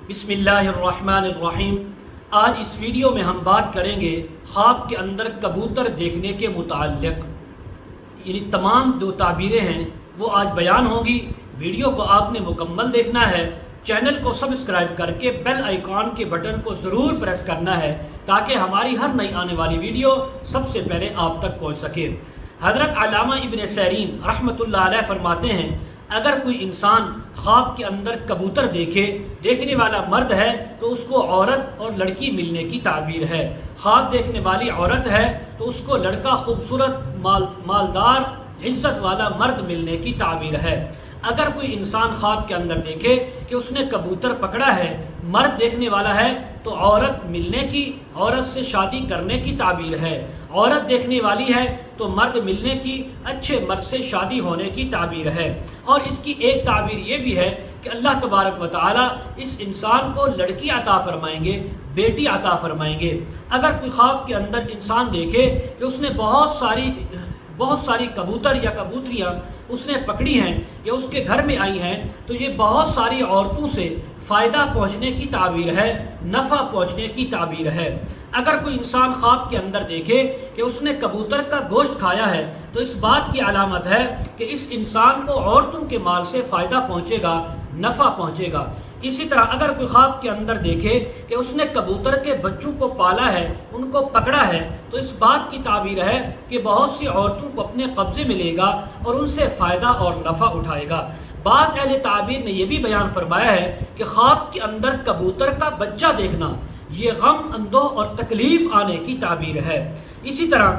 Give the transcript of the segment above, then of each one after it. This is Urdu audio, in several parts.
بسم اللہ الرحمن الرحیم۔ آج اس ویڈیو میں ہم بات کریں گے خواب کے اندر کبوتر دیکھنے کے متعلق، یعنی تمام جو تعبیریں ہیں وہ آج بیان ہوں گی۔ ویڈیو کو آپ نے مکمل دیکھنا ہے، چینل کو سبسکرائب کر کے بیل آئیکن کے بٹن کو ضرور پریس کرنا ہے تاکہ ہماری ہر نئی آنے والی ویڈیو سب سے پہلے آپ تک پہنچ سکے۔ حضرت علامہ ابن سیرین رحمۃ اللہ علیہ فرماتے ہیں، اگر کوئی انسان خواب کے اندر کبوتر دیکھنے والا مرد ہے تو اس کو عورت اور لڑکی ملنے کی تعبیر ہے۔ خواب دیکھنے والی عورت ہے تو اس کو لڑکا خوبصورت مالدار عزت والا مرد ملنے کی تعبیر ہے۔ اگر کوئی انسان خواب کے اندر دیکھے کہ اس نے کبوتر پکڑا ہے، مرد دیکھنے والا ہے تو عورت ملنے کی، عورت سے شادی کرنے کی تعبیر ہے۔ عورت دیکھنے والی ہے تو مرد ملنے کی، اچھے مرد سے شادی ہونے کی تعبیر ہے۔ اور اس کی ایک تعبیر یہ بھی ہے کہ اللہ تبارک و تعالی اس انسان کو لڑکی عطا فرمائیں گے، بیٹی عطا فرمائیں گے۔ اگر کوئی خواب کے اندر انسان دیکھے کہ اس نے بہت ساری کبوتر یا کبوتریاں اس نے پکڑی ہیں یا اس کے گھر میں آئی ہیں تو یہ بہت ساری عورتوں سے فائدہ پہنچنے کی تعبیر ہے، نفع پہنچنے کی تعبیر ہے۔ اگر کوئی انسان خواب کے اندر دیکھے کہ اس نے کبوتر کا گوشت کھایا ہے تو اس بات کی علامت ہے کہ اس انسان کو عورتوں کے مال سے فائدہ پہنچے گا، نفع پہنچے گا۔ اسی طرح اگر کوئی خواب کے اندر دیکھے کہ اس نے کبوتر کے بچوں کو پالا ہے، ان کو پکڑا ہے، تو اس بات کی تعبیر ہے کہ بہت سی عورتوں کو اپنے قبضے میں لے گا اور ان سے فائدہ اور نفع اٹھائے گا۔ بعض اہل تعبیر نے یہ بھی بیان فرمایا ہے کہ خواب کے اندر کبوتر کا بچہ دیکھنا یہ غم اندوہ اور تکلیف آنے کی تعبیر ہے۔ اسی طرح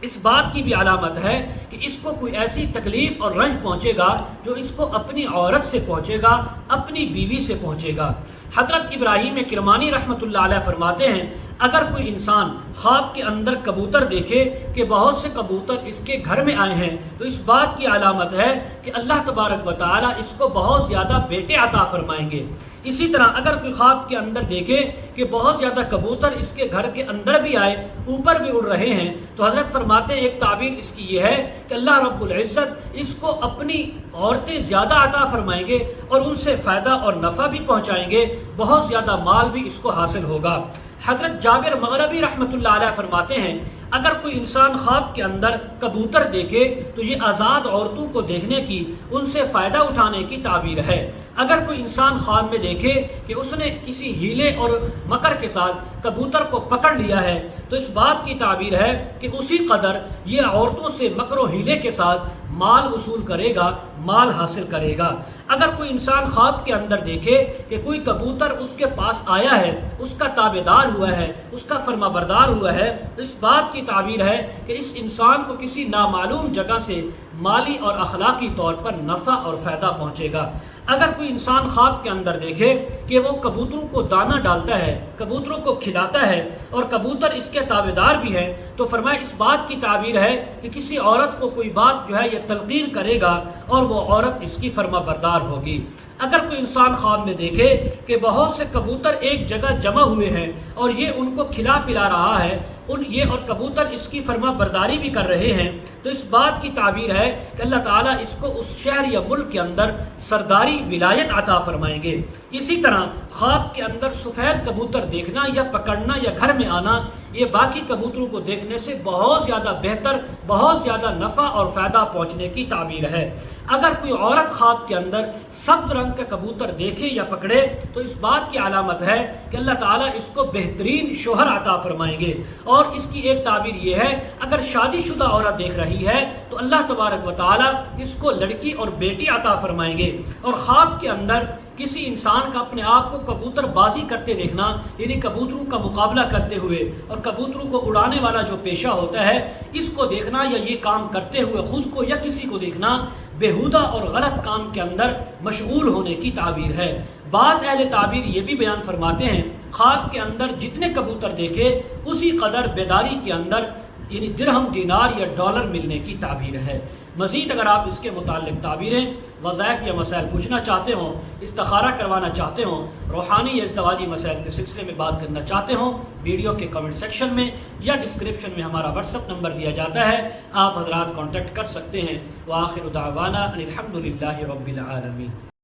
اس بات کی بھی علامت ہے کہ اس کو کوئی ایسی تکلیف اور رنج پہنچے گا جو اس کو اپنی عورت سے پہنچے گا، اپنی بیوی سے پہنچے گا۔ حضرت ابراہیم کرمانی رحمۃ اللہ علیہ فرماتے ہیں، اگر کوئی انسان خواب کے اندر کبوتر دیکھے کہ بہت سے کبوتر اس کے گھر میں آئے ہیں تو اس بات کی علامت ہے کہ اللہ تبارک و تعالی اس کو بہت زیادہ بیٹے عطا فرمائیں گے۔ اسی طرح اگر کوئی خواب کے اندر دیکھے کہ بہت زیادہ کبوتر اس کے گھر کے اندر بھی آئے، اوپر بھی اڑ رہے ہیں، تو حضرت فرماتے ہیں ایک تعبیر اس کی یہ ہے کہ اللہ رب العزت اس کو اپنی عورتیں زیادہ عطا فرمائیں گے اور ان سے فائدہ اور نفع بھی پہنچائیں گے، بہت زیادہ مال بھی اس کو حاصل ہوگا۔ حضرت جابر مغربی رحمۃ اللہ علیہ فرماتے ہیں، اگر کوئی انسان خواب کے اندر کبوتر دیکھے تو یہ آزاد عورتوں کو دیکھنے کی، ان سے فائدہ اٹھانے کی تعبیر ہے۔ اگر کوئی انسان خواب میں دیکھے کہ اس نے کسی ہیلے اور مکر کے ساتھ کبوتر کو پکڑ لیا ہے تو اس بات کی تعبیر ہے کہ اسی قدر یہ عورتوں سے مکر و ہیلے کے ساتھ مال وصول کرے گا، مال حاصل کرے گا۔ اگر کوئی انسان خواب کے اندر دیکھے کہ کوئی کبوتر اس کے پاس آیا ہے، اس کا تابعدار ہوا ہے، اس کا فرما بردار ہوا ہے، تو اس بات کی تعبیر ہے کہ اس انسان کو کسی نامعلوم جگہ سے مالی اور اخلاقی طور پر نفع اور فائدہ پہنچے گا۔ اگر کوئی انسان خواب کے اندر دیکھے کہ وہ کبوتروں کو دانہ ڈالتا ہے، کبوتروں کو کھلاتا ہے اور کبوتر اس کے تابعدار بھی ہیں، تو فرمایا اس بات کی تعبیر ہے کہ کسی عورت کو کوئی بات جو ہے یہ تلقین کرے گا اور وہ عورت اس کی فرما بردار ہوگی۔ اگر کوئی انسان خواب میں دیکھے کہ بہت سے کبوتر ایک جگہ جمع ہوئے ہیں اور یہ ان کو کھلا پلا رہا ہے، اور کبوتر اس کی فرما برداری بھی کر رہے ہیں، تو اس بات کی تعبیر ہے کہ اللہ تعالیٰ اس کو اس شہر یا ملک کے اندر سرداری ولایت عطا فرمائیں گے۔ اسی طرح خواب کے اندر سفید کبوتر دیکھنا یا پکڑنا یا گھر میں آنا یہ باقی کبوتروں کو دیکھنے سے بہت زیادہ بہتر، بہت زیادہ نفع اور فائدہ پہنچنے کی تعبیر ہے۔ اگر کوئی عورت خواب کے اندر سبز رنگ کا کبوتر دیکھے یا پکڑے تو اس بات کی علامت ہے کہ اللہ تعالیٰ اس کو بہترین شوہر عطا فرمائیں گے۔ اور اس کی ایک تعبیر یہ ہے، اگر شادی شدہ عورت دیکھ رہی ہے تو اللہ تبارک و تعالیٰ اس کو لڑکی اور بیٹی عطا فرمائیں گے۔ اور خواب کے اندر کسی انسان کا اپنے آپ کو کبوتر بازی کرتے دیکھنا، یعنی کبوتروں کا مقابلہ کرتے ہوئے اور کبوتروں کو اڑانے والا جو پیشہ ہوتا ہے اس کو دیکھنا یا یہ کام کرتے ہوئے خود کو یا کسی کو دیکھنا بےہودہ اور غلط کام کے اندر مشغول ہونے کی تعبیر ہے۔ بعض اہل تعبیر یہ بھی بیان فرماتے ہیں، خواب کے اندر جتنے کبوتر دیکھے اسی قدر بیداری کے اندر یعنی درہم، دینار یا ڈالر ملنے کی تعبیر ہے۔ مزید اگر آپ اس کے متعلق تعبیریں، وظائف یا مسائل پوچھنا چاہتے ہوں، استخارہ کروانا چاہتے ہوں، روحانی یا ازدواجی مسائل کے سلسلے میں بات کرنا چاہتے ہوں، ویڈیو کے کمنٹ سیکشن میں یا ڈسکرپشن میں ہمارا واٹس ایپ نمبر دیا جاتا ہے، آپ حضرات کانٹیکٹ کر سکتے ہیں۔ وآخر دعوانا ان الحمد للہ رب العالمین۔